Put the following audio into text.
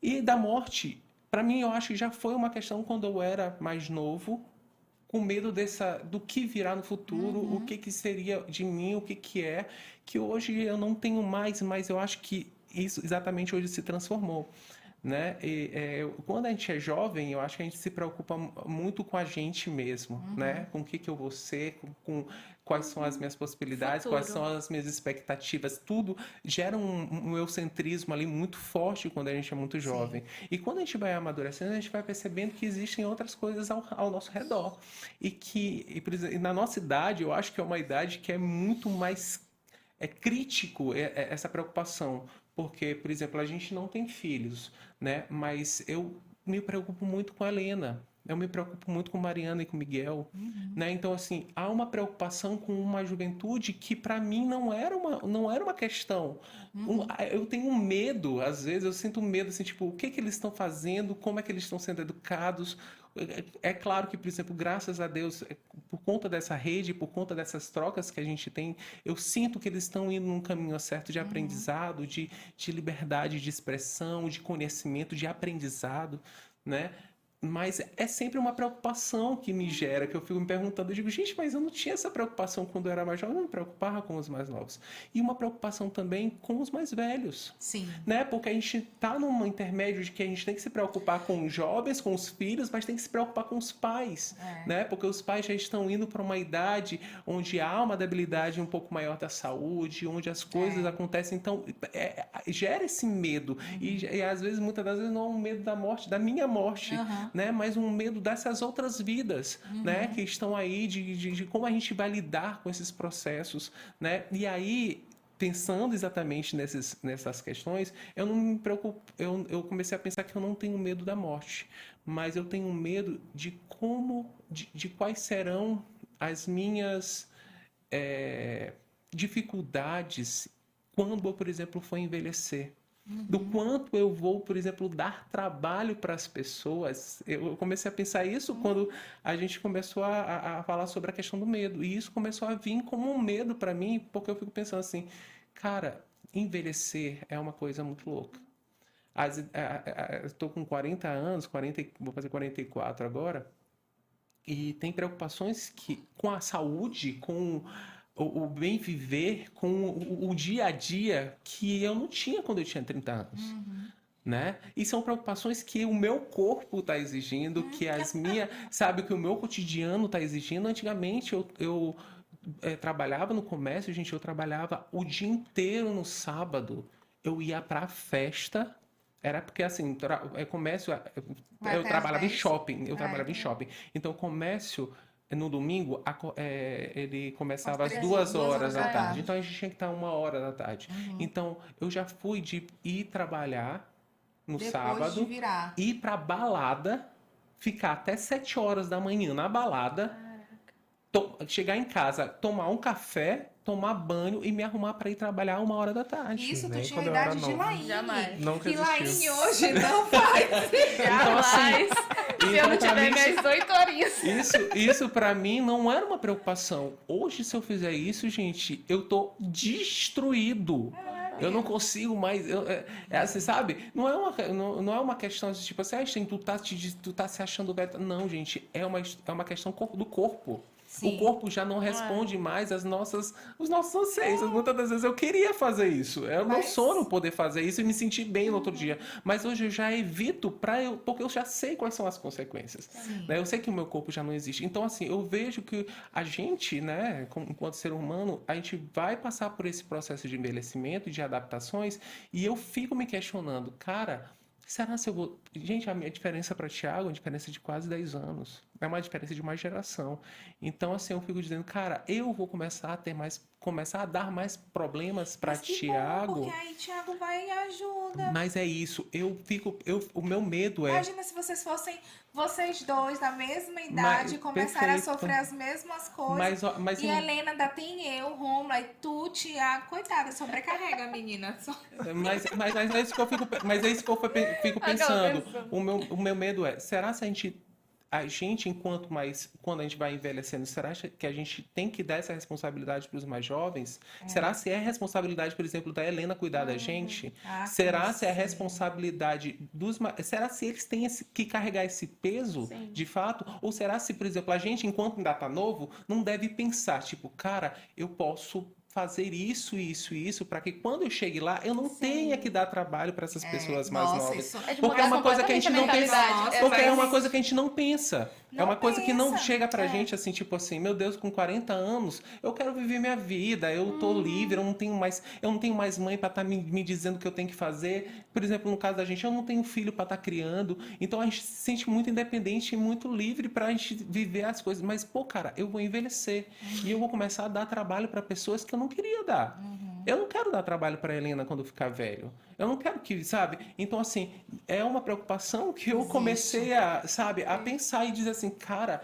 E da morte, para mim, eu acho que já foi uma questão quando eu era mais novo, com medo do que virá no futuro, o que que seria de mim, o que que é, que hoje eu não tenho mais, mas eu acho que isso exatamente hoje se transformou. Né? Quando a gente é jovem, eu acho que a gente se preocupa muito com a gente mesmo, né? Com o que que eu vou ser, com quais são as minhas possibilidades, quais Futuro. são as minhas expectativas, tudo gera um eurocentrismo ali muito forte quando a gente é muito Sim. jovem. E quando a gente vai amadurecendo, a gente vai percebendo que existem outras coisas ao nosso redor. Por exemplo, na nossa idade, eu acho que é uma idade que é muito mais crítico essa preocupação, porque, por exemplo, a gente não tem filhos, né? Mas eu me preocupo muito com a Helena, eu me preocupo muito com Mariana e com Miguel, né? Então, assim, há uma preocupação com uma juventude que para mim não era uma questão. Eu tenho um medo, às vezes, eu sinto um medo, assim, tipo, o que que eles estão fazendo, como é que eles estão sendo educados. É claro que, por exemplo, graças a Deus, por conta dessa rede, por conta dessas trocas que a gente tem, eu sinto que eles estão indo num caminho certo de aprendizado, de liberdade de expressão, de conhecimento, de aprendizado, né? Mas é sempre uma preocupação que me gera, que eu fico me perguntando, eu digo, gente, mas eu não tinha essa preocupação quando eu era mais jovem, eu não me preocupava com os mais novos. E uma preocupação também com os mais velhos, Sim. né? Porque a gente tá num intermédio de que a gente tem que se preocupar com os jovens, com os filhos, mas tem que se preocupar com os pais, É. né? Porque os pais já estão indo para uma idade onde há uma debilidade um pouco maior da saúde, onde as coisas É. acontecem, então gera esse medo e às vezes, muitas das vezes não é um medo da morte, da minha morte, Aham. né? Mas um medo dessas outras vidas, né? Que estão aí de como a gente vai lidar com esses processos, né? E aí pensando exatamente nessas questões, eu não me preocupo, eu comecei a pensar que eu não tenho medo da morte, mas eu tenho medo de quais serão as minhas dificuldades quando eu, por exemplo, for envelhecer. Do quanto eu vou, por exemplo, dar trabalho para as pessoas. Eu comecei a pensar isso quando a gente começou a falar sobre a questão do medo. E isso começou a vir como um medo para mim, porque eu fico pensando assim, cara, envelhecer é uma coisa muito louca. Estou com 40 anos, 40, vou fazer 44 agora, e tem preocupações que com a saúde, com o bem viver, com o dia a dia que eu não tinha quando eu tinha 30 anos. Né? E são preocupações que o meu corpo está exigindo, que as minhas, sabe, que o meu cotidiano está exigindo. Antigamente eu trabalhava no comércio, gente, eu trabalhava o dia inteiro no sábado. Eu ia pra festa. Era porque assim, comércio, Vai eu até às trabalhava em 10. shopping, eu trabalhava em shopping. Então, comércio no domingo ele Às começava às 3, 2 2 horas horas da da tarde. tarde. Então a gente tinha que estar 1 hora da tarde. Então eu já fui de ir trabalhar no Depois de sábado, virar. ir pra balada, ficar até 7 horas da manhã na balada, chegar em casa, tomar um café, tomar banho e me arrumar para ir trabalhar 1 hora da tarde. Isso, tu Nem tinha a quando eu era idade de novo. Laine. Jamais. Nunca Que Laine existiu. hoje não faz. Então, assim, Jamais. Se eu então não para tiver mim minhas 8 horinhas. isso para mim não era uma preocupação. Hoje, se eu fizer isso, gente, eu tô destruído. Eu não consigo mais. Assim, sabe? Não é uma questão de tipo assim, tu tá se achando velho. Não, gente, é uma questão do corpo. O Sim. corpo já não responde mais os nossos anseios. Muitas das vezes eu queria fazer isso. É o meu sono Mas. poder fazer isso e me sentir bem no outro dia. Mas hoje eu já evito porque eu já sei quais são as consequências. Sim. Né? Eu sei que o meu corpo já não existe. Então, assim, eu vejo que a gente, né, enquanto ser humano, a gente vai passar por esse processo de envelhecimento e de adaptações, e eu fico me questionando, cara, será se eu vou. Gente, a minha diferença para Thiago é uma diferença de quase 10 anos. É uma diferença de uma geração. Então, assim, eu fico dizendo, cara, eu vou começar a dar mais problemas para Mas que bom, porque Thiago. aí Thiago vai e ajuda. Mas é isso, o meu medo é. Imagina se vocês fossem vocês dois da mesma idade e começarem a Perfeito. sofrer as mesmas coisas. Mas E a Helena ainda tem eu, Rômulo, e tu, Tiago, coitada, sobrecarrega a menina. Mas é isso que eu fico Aquela pensando. pessoa. O meu medo é, será se a gente a gente, enquanto mais, quando a gente vai envelhecendo, será que a gente tem que dar essa responsabilidade para os mais jovens? Será se é responsabilidade, por exemplo, da Helena cuidar da gente? Ah, Será se é sim. responsabilidade será se eles têm que carregar esse peso, Sim. de fato? Ou será se, por exemplo, a gente, enquanto ainda tá novo, não deve pensar, tipo, cara, eu posso fazer isso, isso e isso, para que quando eu chegue lá, eu não tenha que dar trabalho para essas pessoas mais Nossa, novas. isso É de Porque é mudar uma coisa que a gente não completamente a pensa. mentalidade. Porque é mas- uma coisa que a gente não pensa. É Não uma coisa que não pensa. chega pra gente assim, tipo assim, meu Deus, com 40 anos, eu quero viver minha vida, eu tô livre, eu não tenho mais mãe pra estar me dizendo o que eu tenho que fazer. Por exemplo, no caso da gente, eu não tenho filho pra estar criando. Então a gente se sente muito independente e muito livre pra gente viver as coisas. Mas, pô, cara, eu vou envelhecer e eu vou começar a dar trabalho pra pessoas que eu não queria dar. Eu não quero dar trabalho para Helena quando eu ficar velho. Eu não quero que, sabe? Então, assim, é uma preocupação que eu comecei a, sabe, a pensar e dizer assim, cara,